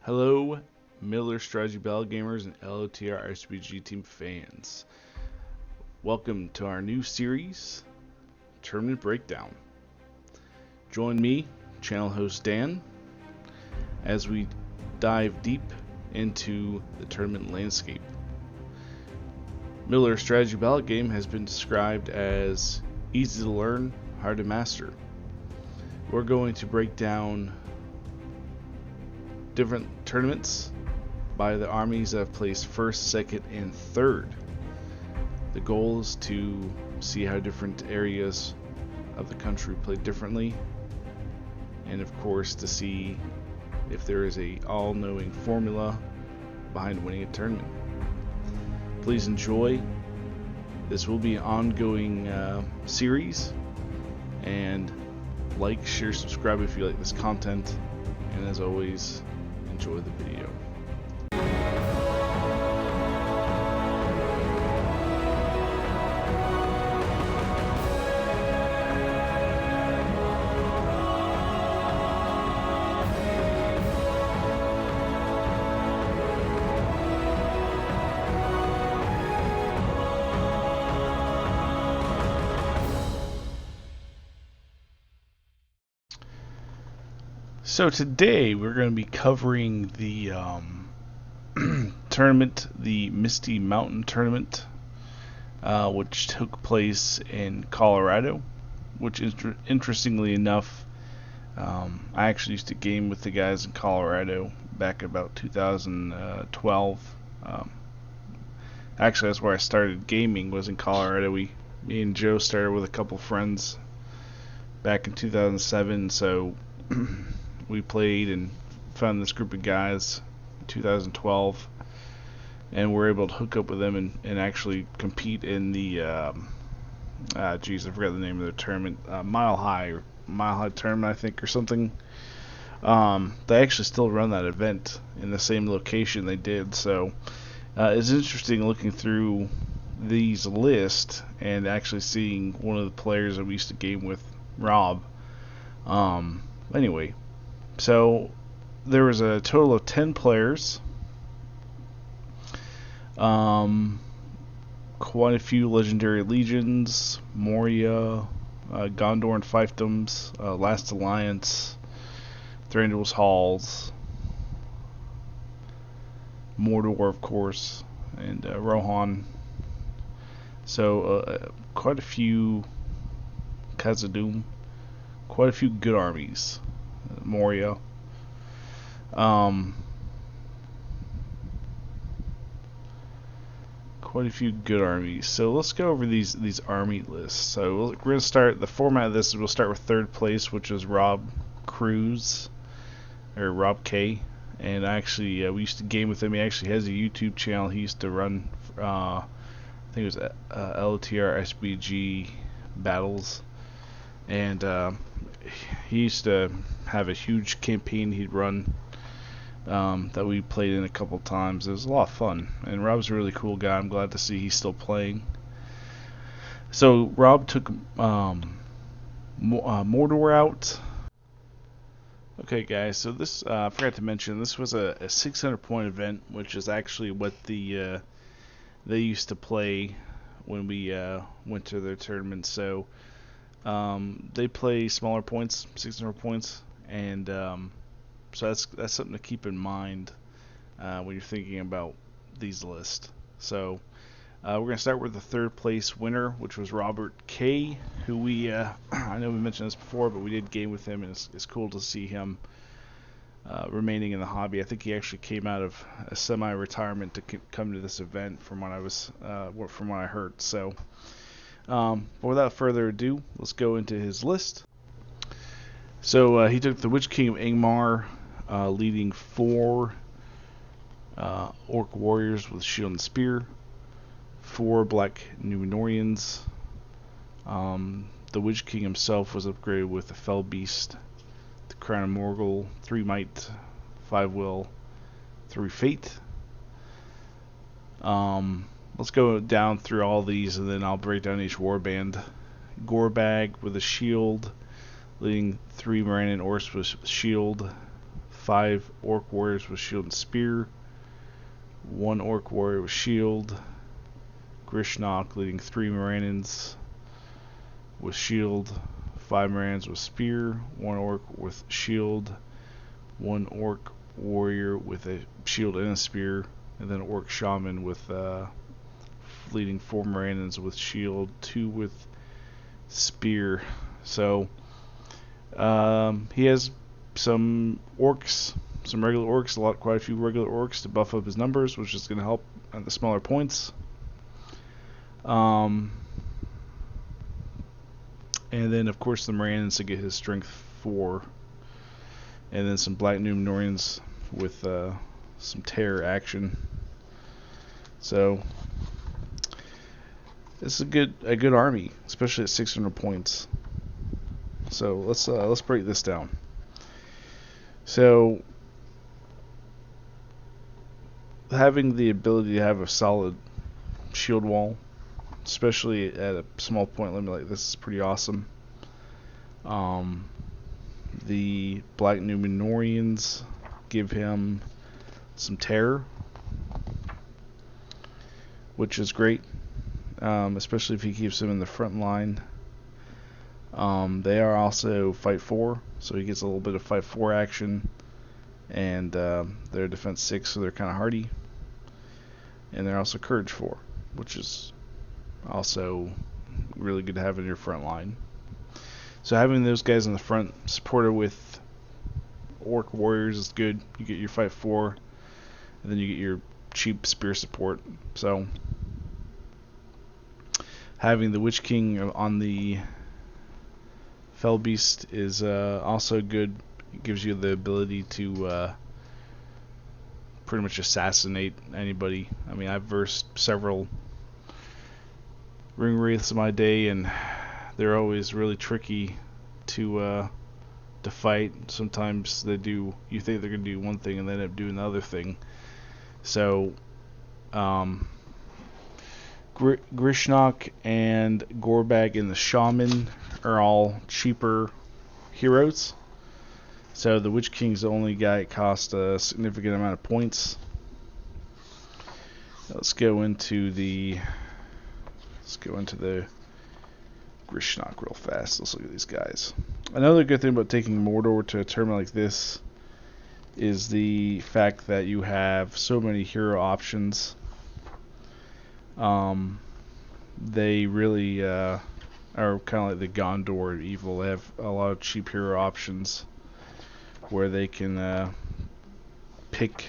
Hello, Miller Strategy Battle Gamers and LOTR RPG Team fans. Welcome to our new series, Tournament Breakdown. Join me, channel host Dan, as we dive deep into the tournament landscape. Miller Strategy Battle Game has been described as easy to learn, hard to master. We're going to break down different tournaments by the armies that have placed first, second, and third. The goal is to see how different areas of the country play differently, and of course to see if there is a all-knowing formula behind winning a tournament. Please enjoy. This will be an ongoing series, and like, share, subscribe if you like this content, and as always, enjoy the video. So today we're going to be covering the tournament, the Misty Mountain Tournament, which took place in Colorado, which interestingly enough, I actually used to game with the guys in Colorado back about 2012. Actually, that's where I started gaming, was in Colorado. Me and Joe started with a couple friends back in 2007, so we played and found this group of guys in 2012, and we're able to hook up with them and actually compete in the I forgot the name of the tournament, Mile High tournament, I think, or something. They actually still run that event in the same location they did, so it's interesting looking through these lists and actually seeing one of the players that we used to game with, Rob. Anyway, so there was a total of 10 players. Quite a few legendary legions: Moria, Gondor and Fiefdoms, Last Alliance, Thranduil's Halls, Mordor, of course, and Rohan. So quite a few. Khazad-dûm, quite a few good armies. Moria. Quite a few good armies. So let's go over these army lists. So we're going to start, the format of this is we'll start with third place, which is Rob Cruz, or Rob K. And actually, we used to game with him. He actually has a YouTube channel. He used to run, I think it was LTR SBG battles. And he used to have a huge campaign he'd run that we played in a couple times. It was a lot of fun, and Rob's a really cool guy. I'm glad to see he's still playing. So Rob took Mordor out. Okay, guys, so this I forgot to mention, this was a 600 point event, which is actually what they used to play when we went to their tournament. So they play smaller points, 600 points, and so that's something to keep in mind when you're thinking about these lists. So we're going to start with the third place winner, which was Robert K., who we I know we mentioned this before, but we did game with him, and it's cool to see him remaining in the hobby. I think he actually came out of a semi-retirement to come to this event, from what I heard. So. But without further ado, let's go into his list. So he took the Witch King of Angmar, leading 4 Orc Warriors with Shield and Spear, 4 Black Númenóreans. The Witch King himself was upgraded with the Fell Beast, the Crown of Morgul, 3 Might, 5 Will, 3 Fate. Let's go down through all these, and then I'll break down each warband. Gorbag with a shield, leading 3 Morannon Orcs with shield, 5 orc warriors with shield and spear, 1 orc warrior with shield, Grishnok leading 3 Morannons with shield, 5 Morannons with spear, 1 orc with shield, 1 orc warrior with a shield and a spear, and then an orc shaman with leading 4 Morannons with shield, 2 with spear. So he has some orcs, some regular orcs, quite a few regular orcs to buff up his numbers, which is going to help at the smaller points. And then of course the Morannons to get his strength 4, and then some Black Numenorians with some terror action. So this is a good army, especially at 600 points. So let's break this down. So having the ability to have a solid shield wall, especially at a small point limit like this, is pretty awesome. The Black Numenorians give him some terror, which is great, especially if he keeps him in the front line. They are also Fight 4, so he gets a little bit of Fight 4 action, and they're Defense 6, so they're kind of hardy. And they're also Courage 4, which is also really good to have in your front line. So having those guys in the front supported with Orc Warriors is good. You get your Fight 4, and then you get your cheap spear support. So having the Witch King on the Fell Beast is also good. It gives you the ability to pretty much assassinate anybody. I mean, I've versed several Ring Wraiths in my day, and they're always really tricky to fight. Sometimes you think they're going to do one thing and they end up doing the other thing. So Grishnok and Gorbag and the Shaman are all cheaper heroes. So the Witch King's the only guy that costs a significant amount of points. Let's go into the Grishnok real fast. Let's look at these guys. Another good thing about taking Mordor to a tournament like this is the fact that you have so many hero options. They really are kind of like the Gondor of evil. They have a lot of cheap hero options where they can pick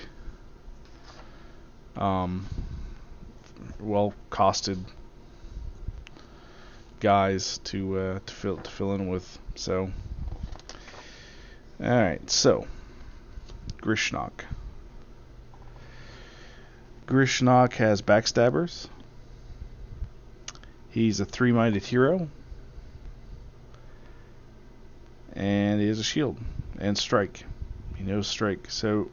well-costed guys to fill in with. So, all right. So, Grishnok. Grishnok has backstabbers. He's a 3-minded hero, and he has a shield and strike. He knows strike. So,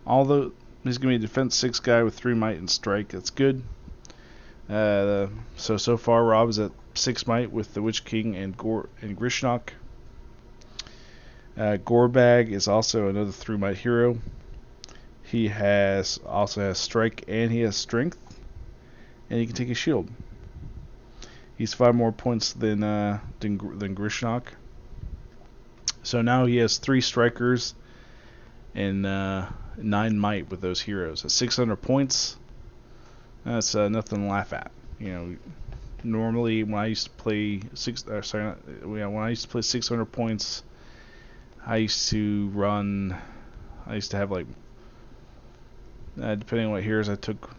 although he's gonna be a defense 6 guy with 3 might and strike, that's good. So far Rob is at 6 might with the Witch King and Grishnok. Gorbag is also another 3 might hero. He also has strike and he has strength, and he can take a shield. He's 5 more points than Grishnok. So now he has 3 strikers and 9 might with those heroes. At 600 points, that's nothing to laugh at. You know, normally when I used to play 600 points, I used to have like, depending on what heroes I took,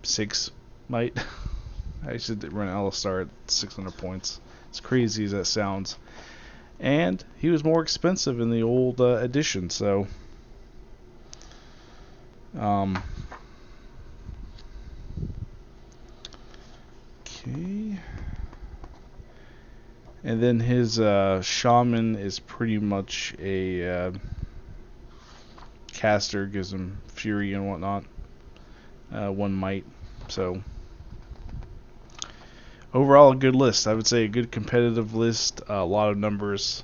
6 might. I used to run Alistar at 600 points. As crazy as that sounds. And he was more expensive in the old edition, so okay. And then his shaman is pretty much a caster, gives him fury and whatnot. 1 might. So overall, a good list. I would say a good competitive list. A lot of numbers.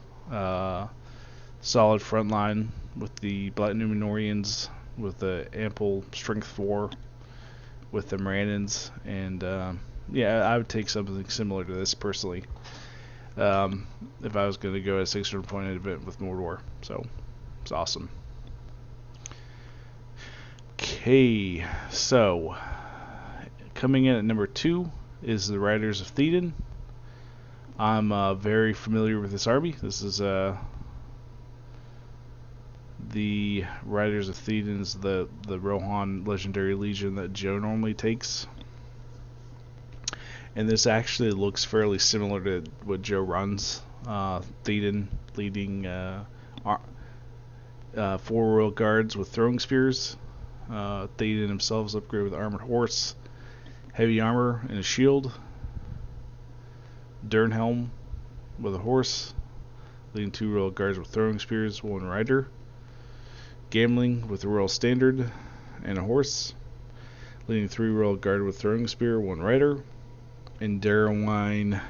Solid front line. with the Black Numenorians, with the ample strength 4, with the Mirandans, and yeah, I would take something similar to this personally. If I was going to go at a 600 point event with Mordor. So, it's awesome. Okay, so coming in at number 2 is the Riders of Theoden. I'm very familiar with this army. This is the Riders of Theoden's the Rohan Legendary Legion that Joe normally takes. And this actually looks fairly similar to what Joe runs. Theoden leading 4 Royal Guards with throwing spears. Theoden himself is upgraded with armored horse, heavy armor, and a shield. Dernhelm with a horse, leading 2 Royal Guards with throwing spears, 1 rider. Gamling with a Royal Standard and a horse, leading 3 Royal Guard with throwing spear, 1 rider. And Darrowine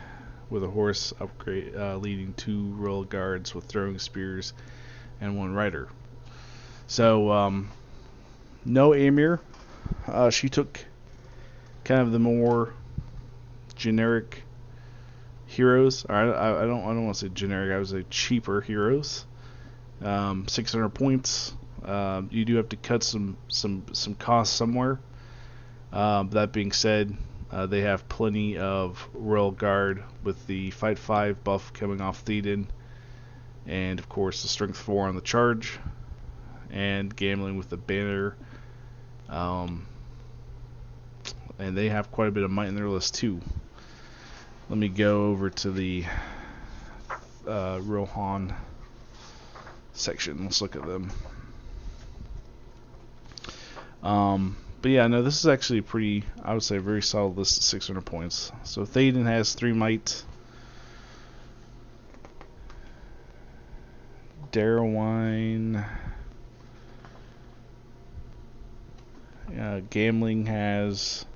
with a horse upgrade, leading 2 Royal Guards with throwing spears and 1 rider. So, no Amir. She took kind of the more generic heroes. Or I don't want to say generic. I would say cheaper heroes. 600 points. You do have to cut some costs somewhere. That being said, they have plenty of Royal Guard with the Fight 5 buff coming off Theoden, and of course the Strength 4 on the charge, and Gambling with the banner. And they have quite a bit of might in their list too. Let me go over to the Rohan section. Let's look at them. But yeah, no, this is actually a pretty, I would say, a very solid list of 600 points. So Theoden has 3 might. Darrowine. Gambling has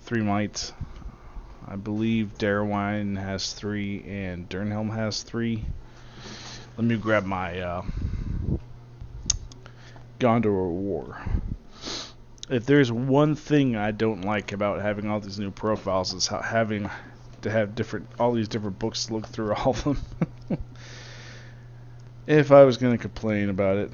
3 might. I believe Darrowine has 3 and Dernhelm has 3. Let me grab my Gondor War. If there's one thing I don't like about having all these new profiles is having to have all these different books to look through all of them. If I was going to complain about it.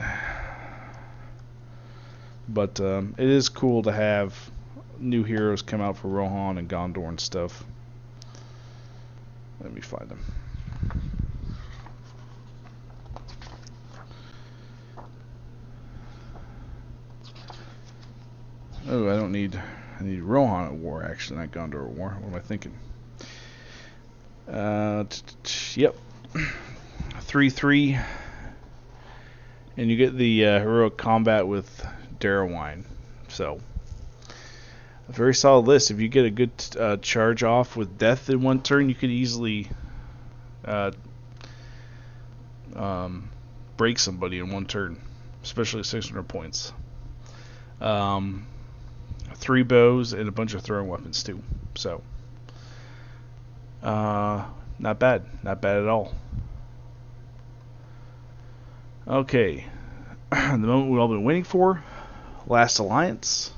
But it is cool to have new heroes come out for Rohan and Gondor and stuff. Let me find them. Oh, I need Rohan at war, actually, not Gondor at war. What am I thinking? Yep. 3/3. And you get the heroic combat with Darrowine. So, a very solid list. If you get a good charge off with death in one turn, you could easily break somebody in one turn, especially 600 points. 3 bows and a bunch of throwing weapons too. So, not bad at all. Okay, the moment we've all been waiting for, Last Alliance.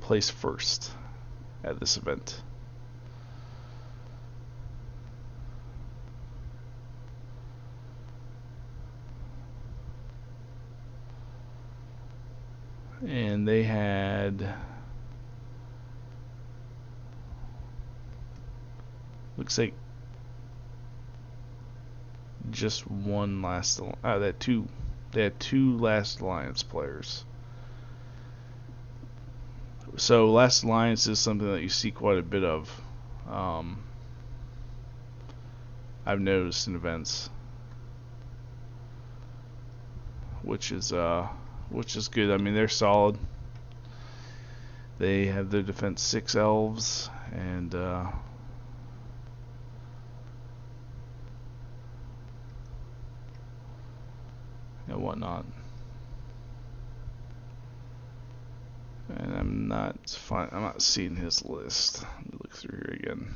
Place first at this event. And they had, looks like just one last. They had 2 Last Alliance players. So Last Alliance is something that you see quite a bit of. I've noticed in events, which is good. I mean, they're solid. They have their defense 6 elves and and whatnot. And I'm not seeing his list. Let me look through here again.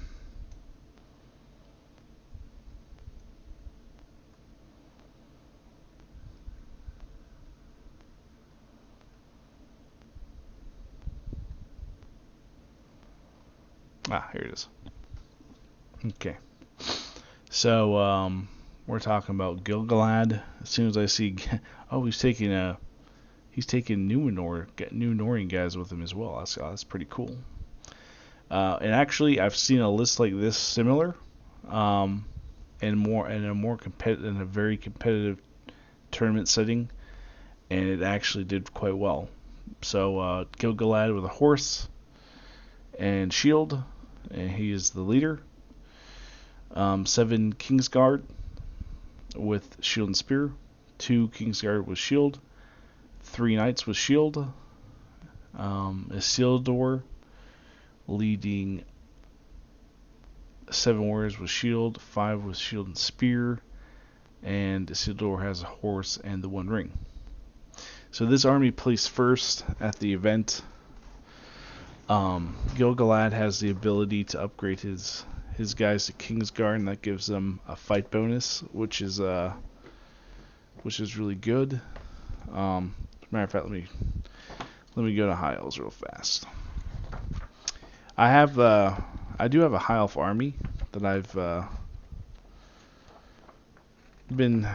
Here it is. Okay. So, we're talking about Gilgalad. As soon as I see, oh, he's taking Numenorian guys with him as well. That's pretty cool. And actually, I've seen a list like this similar, and in a very competitive tournament setting, and it actually did quite well. So Gilgalad with a horse and shield, and he is the leader. 7 Kingsguard with shield and spear, 2 Kingsguard with shield, 3 knights with shield, Isildur leading 7 warriors with shield, 5 with shield and spear, and Isildur has a horse and the One Ring. So this army placed first at the event. Gilgalad has the ability to upgrade his guys to Kingsguard, and that gives them a fight bonus, which is really good. As a matter of fact, let me go to high elves real fast. I do have a high elf army that I've been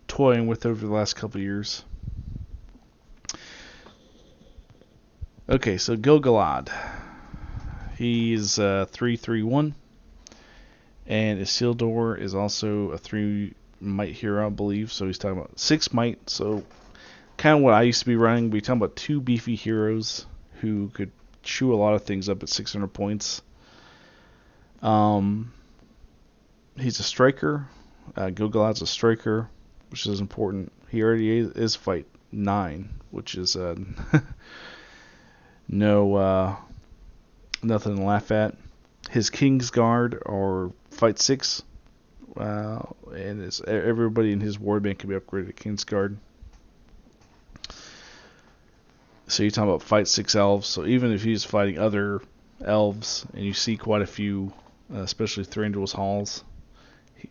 toying with over the last couple of years. Okay, so Gilgalad. He's 3/3/1, and Isildur is also a 3 might hero, I believe. So he's talking about 6 might. So kind of what I used to be running. We're talking about 2 beefy heroes who could chew a lot of things up at 600 points. He's a striker. Gilgalad's a striker, which is important. He already is fight 9, which is nothing to laugh at. His Kingsguard are fight 6, and everybody in his warband can be upgraded to Kingsguard. So you're talking about fight 6 elves. So even if he's fighting other elves, and you see quite a few, especially Thranduil's halls,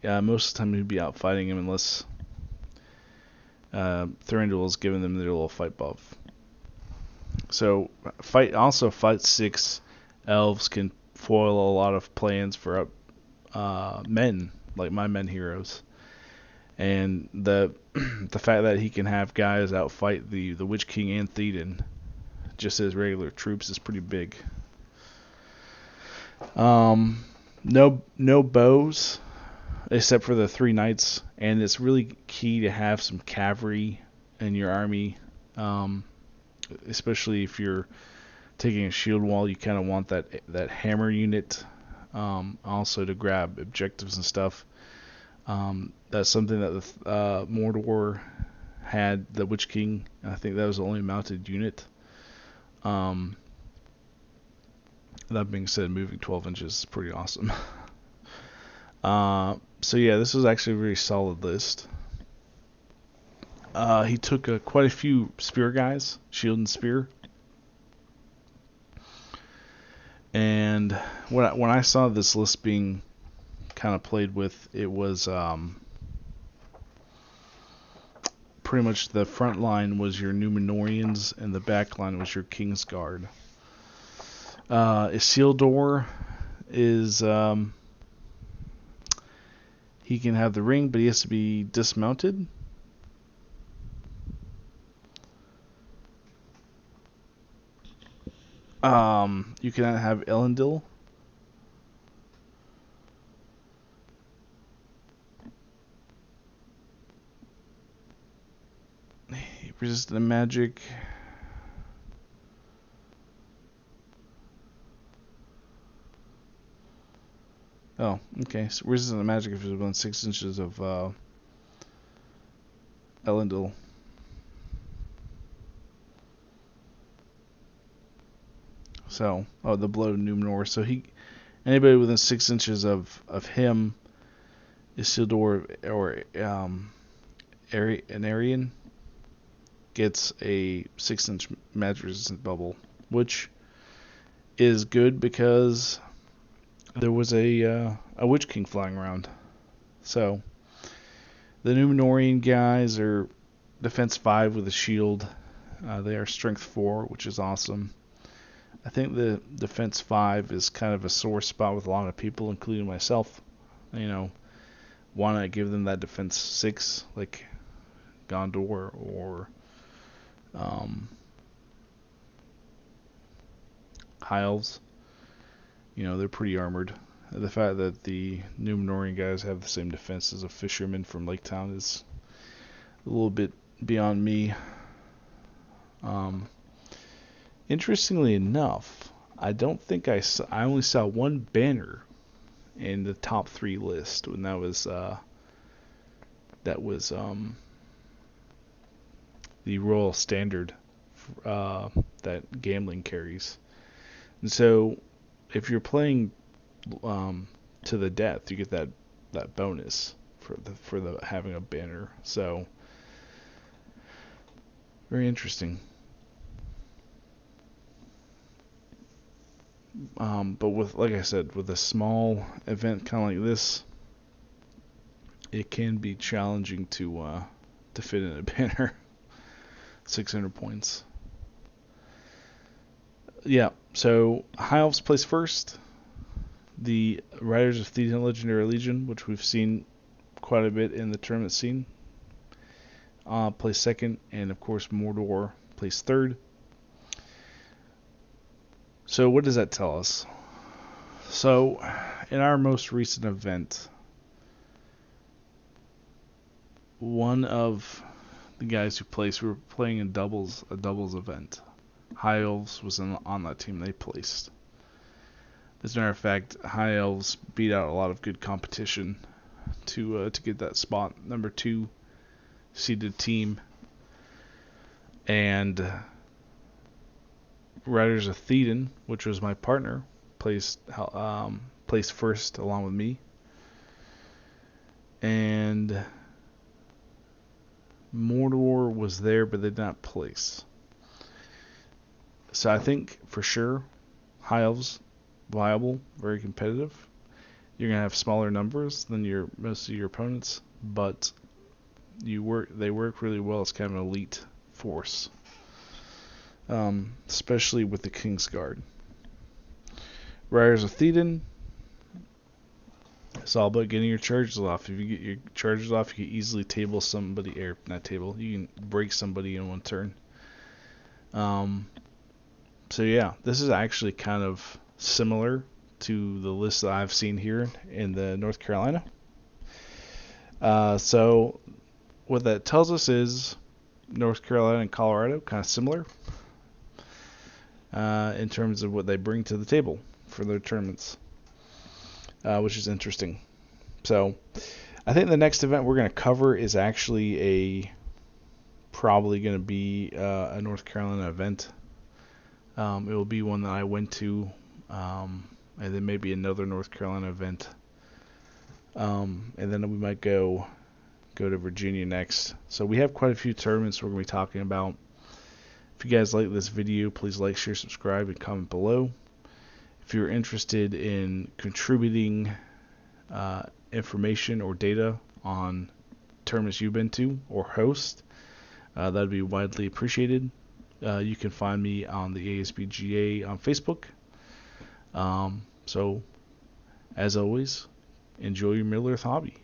most of the time he'd be out fighting him unless Thranduil is giving them their little fight buff. So fight 6 elves can foil a lot of plans for men, like my men heroes. And the fact that he can have guys outfight the Witch King and Theoden just as regular troops is pretty big. No bows except for the 3 knights, and it's really key to have some cavalry in your army, especially if you're taking a shield wall. You kind of want that hammer unit also to grab objectives and stuff. That's something that the Mordor had, the Witch King. I think that was the only mounted unit. That being said, moving 12 inches is pretty awesome. So yeah, this was actually a very solid list. He took quite a few spear guys, shield and spear. And when I saw this list being kind of played with, it was pretty much the front line was your Numenorians and the back line was your Kingsguard. Isildur is he can have the ring, but he has to be dismounted. You can have Elendil. He resisted the magic. Oh, okay. So resistant to magic if it's within 6 inches of Elendil. So, the blow to Numenor. So anybody within 6 inches of him, Isildur or Arian, gets a 6-inch magic resistant bubble, which is good because there was a Witch King flying around. So the Numenorian guys are defense 5 with a shield. They are strength 4, which is awesome. I think the defense 5 is kind of a sore spot with a lot of people, including myself. You know, why not give them that defense 6 like Gondor or High Elves? You know, they're pretty armored. The fact that the Numenorian guys have the same defense as a fisherman from Lake Town is a little bit beyond me. Interestingly enough, I don't think I only saw one banner in the top 3 list, and that was the Royal Standard that gambling carries. And so, if you're playing to the death, you get that bonus for the having a banner. So, very interesting. But with, like I said, with a small event kind of like this, it can be challenging to fit in a banner. 600 points. Yeah, so High Elves plays first. The Riders of Thetan Legendary Legion, which we've seen quite a bit in the tournament scene, plays second, and of course Mordor plays third. So what does that tell us? So in our most recent event, one of the guys who placed, we were playing in a doubles event. High Elves was on that team. They placed. As a matter of fact, High Elves beat out a lot of good competition to get that spot, number 2 seeded team. And Riders of Thetan, which was my partner, placed first along with me. And Mordor was there, but they did not place. So I think for sure, High Elves viable, very competitive. You're gonna have smaller numbers than most of your opponents, but they work really well as kind of an elite force. Especially with the Kingsguard. Riders of Thetan, it's all about getting your charges off. If you get your charges off, you can easily table somebody, or not table, you can break somebody in one turn. So yeah, this is actually kind of similar to the list that I've seen here in the North Carolina. So what that tells us is North Carolina and Colorado kind of similar in terms of what they bring to the table for their tournaments, which is interesting. So I think the next event we're going to cover is actually probably going to be a North Carolina event. It will be one that I went to, and then maybe another North Carolina event, and then we might go to Virginia next. So we have quite a few tournaments we're going to be talking about. If you guys like this video, please like, share, subscribe, and comment below. If you're interested in contributing information or data on tournaments you've been to or host, that would be widely appreciated. You can find me on the ASBGA on Facebook. So, as always, enjoy your Middle Earth hobby.